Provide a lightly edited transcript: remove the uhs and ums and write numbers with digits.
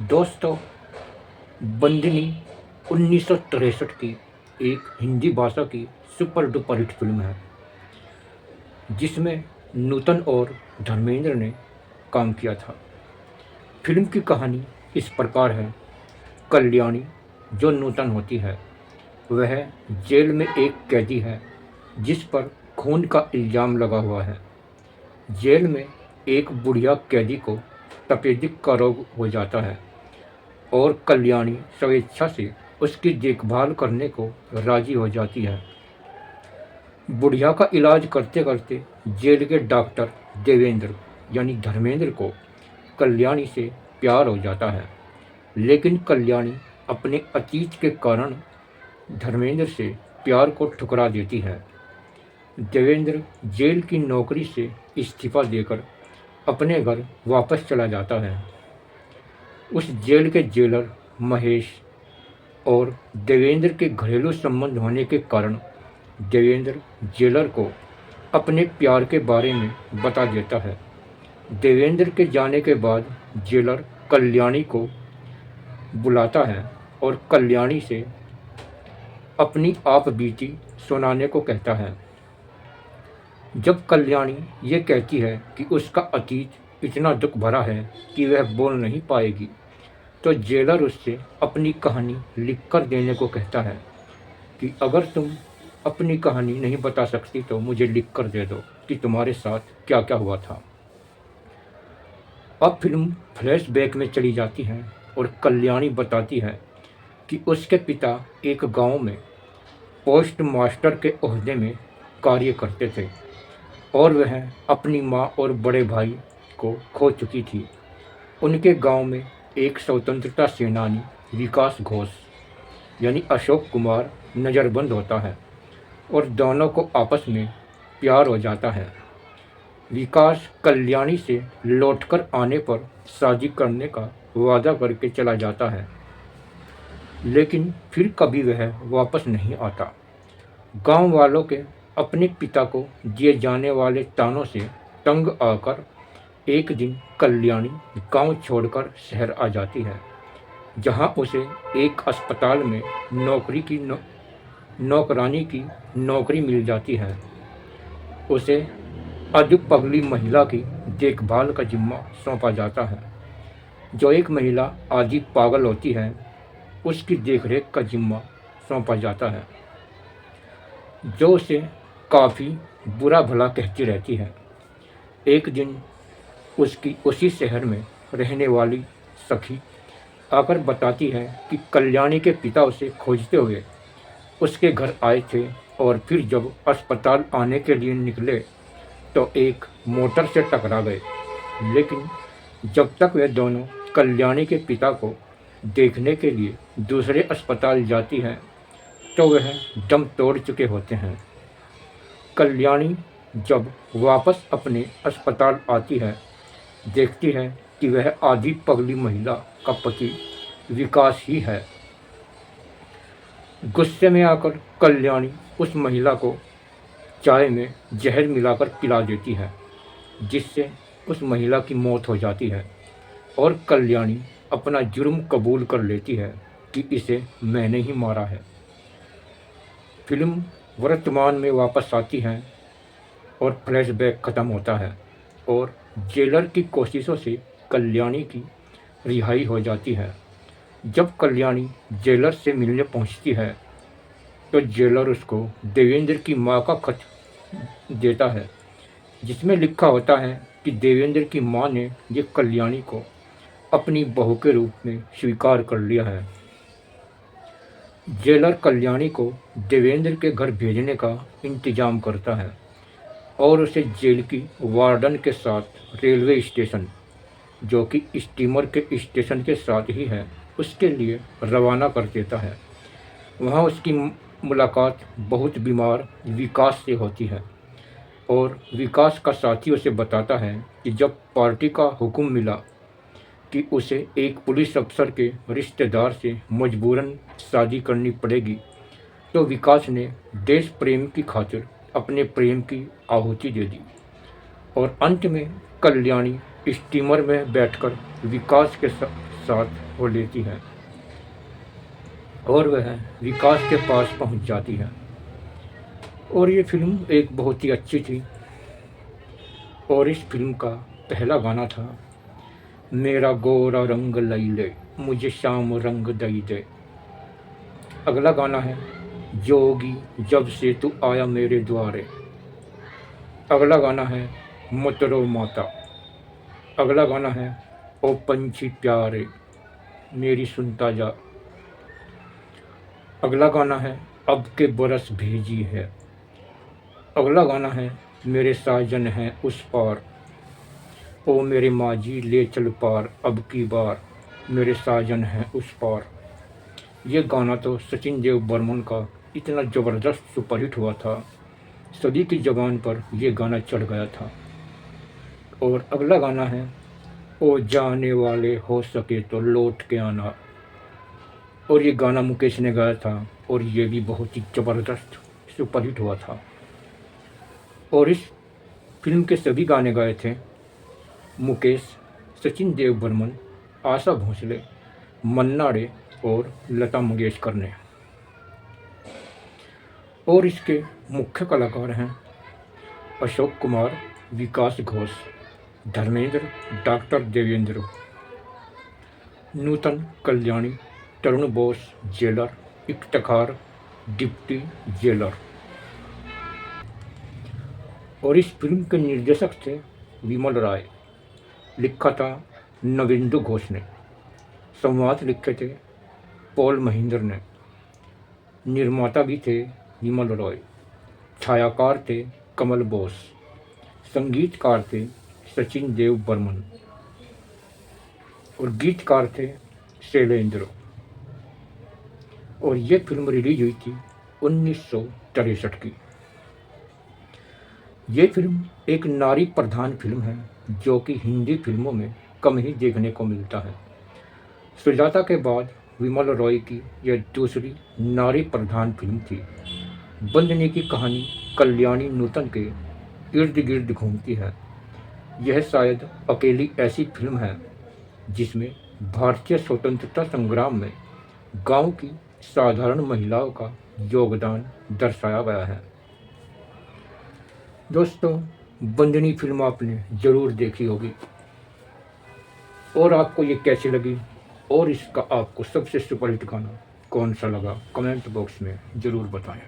दोस्तों, बंदिनी 1963 की एक हिंदी भाषा की सुपर डुपर हिट फिल्म है जिसमें नूतन और धर्मेंद्र ने काम किया था। फिल्म की कहानी इस प्रकार है। कल्याणी जो नूतन होती है वह जेल में एक कैदी है जिस पर खून का इल्ज़ाम लगा हुआ है। जेल में एक बुढ़िया कैदी को तपेदिक का रोग हो जाता है और कल्याणी स्वेच्छा से उसकी देखभाल करने को राजी हो जाती है। बुढ़िया का इलाज करते करते जेल के डॉक्टर देवेंद्र यानी धर्मेंद्र को कल्याणी से प्यार हो जाता है, लेकिन कल्याणी अपने अतीत के कारण धर्मेंद्र से प्यार को ठुकरा देती है। देवेंद्र जेल की नौकरी से इस्तीफा देकर अपने घर वापस चला जाता है। उस जेल के जेलर महेश और देवेंद्र के घरेलू संबंध होने के कारण देवेंद्र जेलर को अपने प्यार के बारे में बता देता है। देवेंद्र के जाने के बाद जेलर कल्याणी को बुलाता है और कल्याणी से अपनी आप बीती सुनाने को कहता है। जब कल्याणी ये कहती है कि उसका अतीत इतना दुख भरा है कि वह बोल नहीं पाएगी, तो जेलर उससे अपनी कहानी लिखकर देने को कहता है कि अगर तुम अपनी कहानी नहीं बता सकती तो मुझे लिखकर दे दो कि तुम्हारे साथ क्या क्या हुआ था। अब फिल्म फ्लैशबैक में चली जाती है और कल्याणी बताती है कि उसके पिता एक गांव में पोस्ट मास्टर के ओहदे में कार्य करते थे और वह अपनी माँ और बड़े भाई को खो चुकी थी। उनके गांव में एक स्वतंत्रता सेनानी विकास घोष यानी अशोक कुमार नज़रबंद होता है और दोनों को आपस में प्यार हो जाता है। विकास कल्याणी से लौटकर आने पर शादी करने का वादा करके चला जाता है, लेकिन फिर कभी वह वापस नहीं आता। गांव वालों के अपने पिता को दिए जाने वाले तानों से तंग आकर एक दिन कल्याणी गांव छोड़कर शहर आ जाती है, जहां उसे एक अस्पताल में नौकरानी की नौकरी मिल जाती है। उसे अदुक पगली महिला की देखभाल का जिम्मा सौंपा जाता है। जो एक महिला आदि पागल होती है उसकी देखरेख का जिम्मा सौंपा जाता है, जो उसे काफ़ी बुरा भला कहती रहती है। एक दिन उसकी उसी शहर में रहने वाली सखी आकर बताती है कि कल्याणी के पिता उसे खोजते हुए उसके घर आए थे और फिर जब अस्पताल आने के लिए निकले तो एक मोटर से टकरा गए। लेकिन जब तक वे दोनों कल्याणी के पिता को देखने के लिए दूसरे अस्पताल जाती हैं तो वह दम तोड़ चुके होते हैं। कल्याणी जब वापस अपने अस्पताल आती है, देखती है कि वह आधी पगली महिला का पति विकास ही है। गुस्से में आकर कल्याणी उस महिला को चाय में जहर मिलाकर पिला देती है, जिससे उस महिला की मौत हो जाती है और कल्याणी अपना जुर्म कबूल कर लेती है कि इसे मैंने ही मारा है। फिल्म वर्तमान में वापस आती है और फ्लैशबैक ख़त्म होता है और जेलर की कोशिशों से कल्याणी की रिहाई हो जाती है। जब कल्याणी जेलर से मिलने पहुंचती है तो जेलर उसको देवेंद्र की मां का खत देता है, जिसमें लिखा होता है कि देवेंद्र की मां ने ये कल्याणी को अपनी बहू के रूप में स्वीकार कर लिया है। जेलर कल्याणी को देवेंद्र के घर भेजने का इंतजाम करता है और उसे जेल की वार्डन के साथ रेलवे स्टेशन, जो कि स्टीमर के स्टेशन के साथ ही है, उसके लिए रवाना कर देता है। वहाँ उसकी मुलाकात बहुत बीमार विकास से होती है और विकास का साथी उसे बताता है कि जब पार्टी का हुक्म मिला कि उसे एक पुलिस अफसर के रिश्तेदार से मजबूरन शादी करनी पड़ेगी, तो विकास ने देश प्रेम की खातिर अपने प्रेम की आहुति दे दी और अंत में कल्याणी स्टीमर में बैठकर विकास के साथ वो लेती है और वह विकास के पास पहुंच जाती है। और ये फिल्म एक बहुत ही अच्छी थी। और इस फिल्म का पहला गाना था, मेरा गोरा रंग लई ले, मुझे शाम रंग दई दे। अगला गाना है, जोगी जब से तू आया मेरे द्वारे। अगला गाना है, मत रो माता। अगला गाना है, ओ पंछी प्यारे मेरी सुनता जा। अगला गाना है, अब के बरस भेजी है। अगला गाना है, मेरे साजन हैं उस पार, ओ मेरे माजी ले चल पार अब की बार, मेरे साजन हैं उस पार। ये गाना तो सचिन देव बर्मन का इतना ज़बरदस्त सुपरहिट हुआ था, सभी की ज़बान पर यह गाना चढ़ गया था। और अगला गाना है, ओ जाने वाले हो सके तो लौट के आना। और ये गाना मुकेश ने गाया था और ये भी बहुत ही ज़बरदस्त सुपरहिट हुआ था। और इस फिल्म के सभी गाने गाए थे मुकेश, सचिन देव बर्मन, आशा भोसले, मन्ना डे और लता मंगेशकर ने। और इसके मुख्य कलाकार हैं Ashok Kumar, Vikas Ghosh, Dharmendra, doctor Devendra, Nutan Kalyani, Tarun Bose jailer, Iftikhar deputy jailer. और इस फिल्म के निर्देशक थे विमल राय, लिखा था नवेंदु घोष ने, संवाद लिखे थे पॉल महेंद्र ने, निर्माता भी थे विमल रॉय, छायाकार थे कमल बोस, संगीतकार थे सचिन देव बर्मन और गीतकार थे शैलेंद्र। और ये फिल्म रिलीज हुई थी 1963 की। ये फिल्म एक नारी प्रधान फिल्म है जो कि हिंदी फिल्मों में कम ही देखने को मिलता है। सुजाता के बाद विमल रॉय की यह दूसरी नारी प्रधान फिल्म थी। बंदनी की कहानी कल्याणी नूतन के इर्द गिर्द घूमती है। यह शायद अकेली ऐसी फिल्म है जिसमें भारतीय स्वतंत्रता संग्राम में गांव की साधारण महिलाओं का योगदान दर्शाया गया है। दोस्तों, बंदनी फिल्म आपने ज़रूर देखी होगी और आपको ये कैसी लगी और इसका आपको सबसे सुपरहिट गाना कौन सा लगा, कमेंट बॉक्स में ज़रूर बताएं।